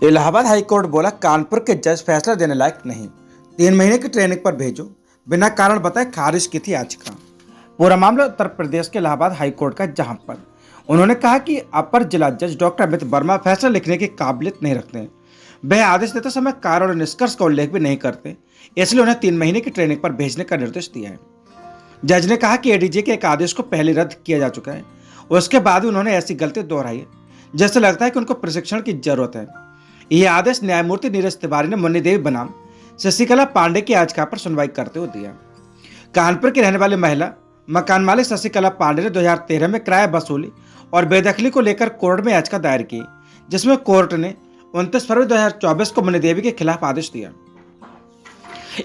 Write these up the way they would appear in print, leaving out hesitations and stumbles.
Allahabad high court बोला कानपुर के जज फैसला देने लायक नहीं, 3 महीने की ट्रेनिंग पर भेजो, बिना कारण बताए खारिज की थी याचिका। पूरा मामला उत्तर प्रदेश के इलाहाबाद हाईकोर्ट का, जहां पर उन्होंने कहा कि अपर जिला जज डॉक्टर अमित वर्मा फैसला लिखने की काबिलियत नहीं रखते। वह आदेश देते समय कारण और निष्कर्ष का उल्लेख भी नहीं करते, इसलिए उन्हें 3 महीने की ट्रेनिंग पर भेजने का निर्देश दिया है। जज ने कहा कि एडीजी के एक आदेश को पहले रद्द किया जा चुका है, उसके बाद भी उन्होंने ऐसी गलती दोहराई है जैसे लगता है कि उनको प्रशिक्षण की जरूरत है। यह आदेश न्यायमूर्ति नीरज तिवारी ने मुन्नी देवी बनाम शशिकला पांडे की याचिका पर सुनवाई करते हुए दिया। कानपुर की रहने वाली महिला मकान मालिक शशिकला पांडे ने 2013 में किराया वसूली और बेदखली को लेकर कोर्ट में याचिका दायर की, जिसमें कोर्ट ने 29 फरवरी 2024 को मुन्नी देवी के खिलाफ आदेश दिया।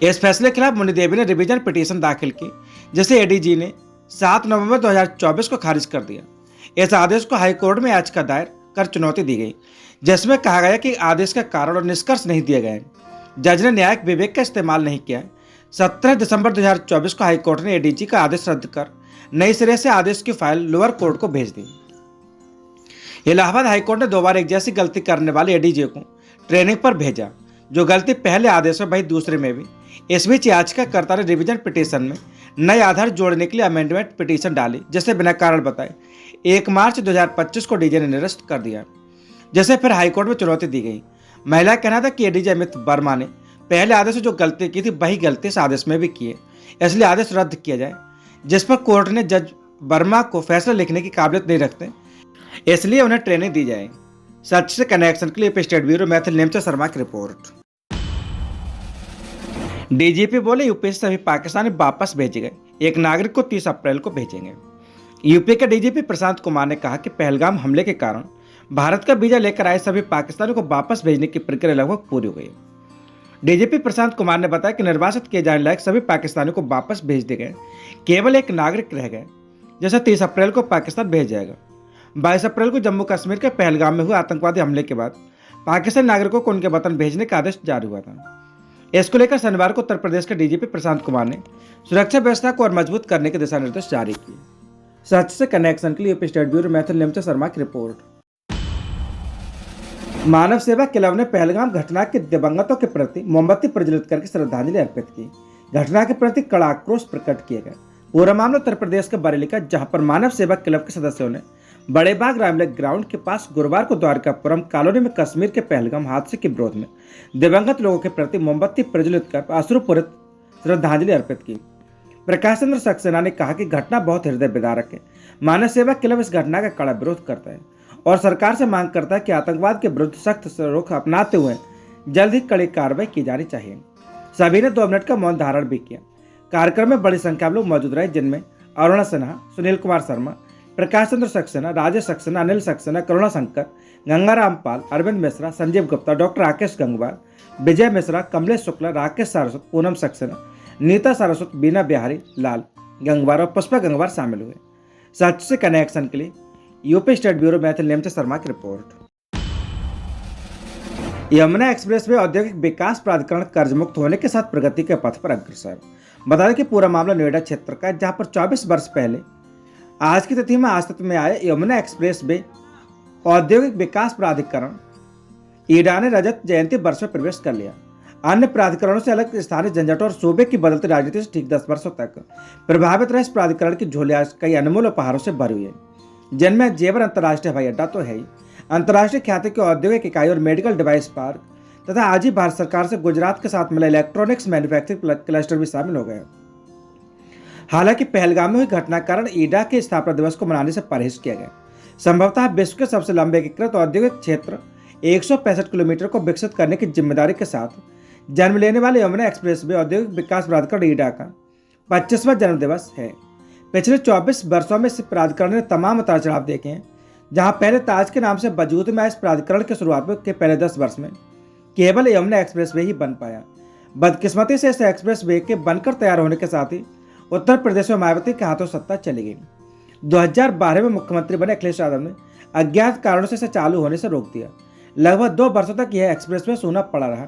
इस फैसले के खिलाफ मुन्नी देवी ने रिवीजन पिटीशन दाखिल की, जिसे एडीजी ने 7 नवंबर 2024 को खारिज कर दिया। इस आदेश को हाईकोर्ट में याचिका दायर कर चुनौती दी गई, जिसमें कहा गया कि आदेश का कारण और निष्कर्ष नहीं दिए गए। जज ने न्यायिक विवेक का इस्तेमाल नहीं किया। 17 दिसंबर 2024 को हाईकोर्ट ने एडीजी का आदेश रद्द कर नए सिरे से आदेश की फाइल लोअर कोर्ट को भेज दी। इलाहाबाद हाईकोर्ट ने 2 बार एक जैसी गलती करने वाले एडीजी को ट्रेनिंग पर भेजा, जो गलती पहले आदेश में वही दूसरे में भी। इस बीच याचिकाकर्ता ने रिवीजन पिटीशन में नए आधार जोड़ने के लिए अमेंडमेंट पिटीशन डाली, जिसे बिना कारण बताए 1 मार्च 2025 को डीजे ने निरस्त कर दिया, जैसे फिर हाईकोर्ट में चुनौती दी गई। महिला का कहना था कि एडीजे अमित वर्मा ने पहले आदेश में जो गलती की थी वही गलती इस आदेश में भी की है, इसलिए आदेश रद्द किया जाए। जिस पर कोर्ट ने जज वर्मा को फैसला लिखने की काबिलियत नहीं रखते, इसलिए उन्हें ट्रेनिंग दी जाए। सच से कनेक्शन के लिए स्टेट ब्यूरो मैथिल नेमचा शर्मा की रिपोर्ट। डीजीपी बोले यूपी से सभी पाकिस्तानी वापस भेजे गए, एक नागरिक को 30 अप्रैल को भेजेंगे। यूपी के डीजीपी प्रशांत कुमार ने कहा कि पहलगाम हमले के कारण भारत का वीजा लेकर आए सभी पाकिस्तानियों को वापस भेजने की प्रक्रिया लगभग पूरी हो गई। डीजीपी प्रशांत कुमार ने बताया कि निर्वासित किए जाने लायक सभी पाकिस्तानियों को वापस भेज दिए गए, केवल एक नागरिक रह गए, जैसे 30 अप्रैल को पाकिस्तान भेज जाएगा। 22 अप्रैल को जम्मू कश्मीर के पहलगाम में हुए आतंकवादी हमले के बाद पाकिस्तानी नागरिकों को उनके वतन भेजने का आदेश जारी हुआ था। इसको लेकर शनिवार को उत्तर प्रदेश के डीजीपी प्रशांत कुमार ने सुरक्षा व्यवस्था को और मजबूत करने के दिशा निर्देश जारी किए। सच से कनेक्शन के लिए यूपी स्टेट ब्यूरो मैथिल नेमचा शर्मा की रिपोर्ट। मानव सेवा क्लब ने पहलगाम घटना के दिवंगतों के प्रति मोमबत्ती प्रज्वलित करके श्रद्धांजलि अर्पित की। घटना के प्रति कड़ा आक्रोश प्रकट किया गया। पूरा मामला उत्तर प्रदेश के बरेली का, जहां पर मानव सेवा क्लब के सदस्यों ने बड़े बाग रामलेक ग्राउंड के पास गुरुवार को द्वारकापुरम कॉलोनी में कश्मीर के पहलगाम हादसे के विरोध में दिवंगत लोगों के प्रति मोमबत्ती प्रज्वलित कर अश्रुपूरित श्रद्धांजलि अर्पित की। प्रकाश चंद्र सक्सेना ने कहा कि घटना बहुत हृदय विदारक है। मानव सेवा क्लब इस घटना का कड़ा विरोध करता है और सरकार से मांग करता है कि आतंकवाद के विरुद्ध सख्त रुख अपनाते हुए जल्द ही कड़ी कार्रवाई की जानी चाहिए। सभी ने 2 मिनट का मौन धारण भी किया। कार्यक्रम में बड़ी संख्या में लोग मौजूद रहे, जिनमें अरुणा सिन्हा, सुनील कुमार शर्मा, प्रकाश चंद्र सक्सेना, राजेश सक्सेना, अनिल सक्सेना, करुणा शंकर, गंगाराम पाल, अरविंद मिश्रा, संजीव गुप्ता, डॉक्टर राकेश गंगवार, विजय मिश्रा, कमलेश शुक्ला, राकेश सारस्वत, पूनम सक्सेना, नीता सारस्वत, बीना बिहारी लाल गंगवार और पुष्पा गंगवार शामिल हुए। सच से कनेक्शन के लिए यूपी स्टेट ब्यूरो मैथिल नेमचा शर्मा की रिपोर्ट। यमुना एक्सप्रेस वे औद्योगिक विकास प्राधिकरण कर्ज मुक्त होने के साथ प्रगति के पथ पर अग्रसर। बता दें कि पूरा मामला नोएडा क्षेत्र का है, जहां पर 24 वर्ष पहले आज की तिथि में अस्तित्व में आए यमुना एक्सप्रेस वे औद्योगिक विकास प्राधिकरण ईडा ने रजत जयंती वर्ष में प्रवेश कर लिया। अन्य प्राधिकरणों से अलग स्थानीय झंझटों और सूबे की बदलती राजनीति से ठीक 10 वर्षों तक प्रभावित रहे इस प्राधिकरण की झोली आज कई अनमोल उपहारों से भरी हुई है, जिनमें जेवर अंतर्राष्ट्रीय हवाई अड्डा तो है ही, अंतर्राष्ट्रीय ख्याति की औद्योगिक इकाई और मेडिकल डिवाइस पार्क तथा आज ही भारत सरकार से गुजरात के साथ मिला इलेक्ट्रॉनिक्स मैन्युफैक्चरिंग क्लस्टर भी शामिल हो गए। हालांकि पहलगाम में हुई घटना के कारण ईडा के स्थापना दिवस को मनाने से परहेज किया गया। संभवतः विश्व के सबसे लंबे एकीकृत औद्योगिक क्षेत्र 165 किलोमीटर को विकसित करने की जिम्मेदारी के साथ जन्म लेने वाले यमुना एक्सप्रेस वे औद्योगिक विकास प्राधिकरण ईडा का 25वां जन्मदिवस है। पिछले 24 वर्षों में इस प्राधिकरण ने तमाम उतार चढ़ाव देखे हैं, जहां पहले ताज के नाम से वजूद में आए इस प्राधिकरण की शुरुआत के पहले 10 वर्ष में केवल यमुना एक्सप्रेस वे ही बन पाया। बदकिस्मती से इस एक्सप्रेस वे के बनकर तैयार होने के साथ ही उत्तर प्रदेश में मायावती के हाथों सत्ता चली गई। 2012 में मुख्यमंत्री बने अखिलेश यादव ने अज्ञात कारणों से इसे चालू होने से रोक दिया। लगभग 2 वर्षों तक यह एक्सप्रेसवे सूना पड़ा रहा।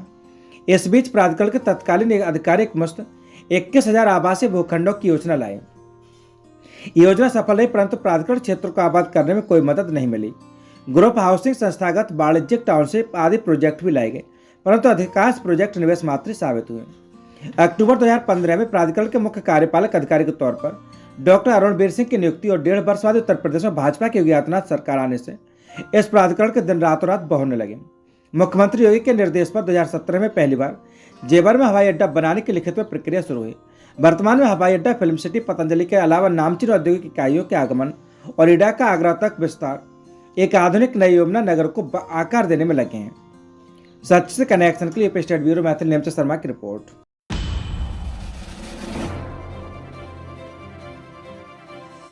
इस बीच प्राधिकरण के तत्कालीन अधिकारी एक मुश्त 21,000 आवासीय भूखंडों की योजना लाई। योजना सफल रही, परंतु प्राधिकरण क्षेत्र को आबाद करने में कोई मदद नहीं मिली। ग्रुप हाउसिंग, संस्थागत, वाणिज्यिक टाउनशिप आदि प्रोजेक्ट भी लाए गए, परंतु अधिकांश प्रोजेक्ट निवेश मात्र साबित हुए। अक्टूबर 2015 में प्राधिकरण के मुख्य कार्यपालक अधिकारी के तौर पर डॉक्टर अरुणवीर सिंह की नियुक्ति और 1.5 वर्ष बाद उत्तर प्रदेश में भाजपा की योगी आदित्यनाथ सरकार आने से इस प्राधिकरण के दिन रातों रात बहुने लगे। मुख्यमंत्री योगी के निर्देश पर 2017 में पहली बार जेवर में हवाई अड्डा बनाने की लिखित में प्रक्रिया शुरू हुई। वर्तमान में हवाई अड्डा, फिल्म सिटी, पतंजलि के अलावा नामचीन औद्योगिक इकाइयों के आगमन और इडा का आगरा तक विस्तार एक आधुनिक नई यमुना नगर को आकार देने में लगे हैं। सच से कनेक्शन के लिए स्टेट ब्यूरो मैथिल नेम से शर्मा की रिपोर्ट।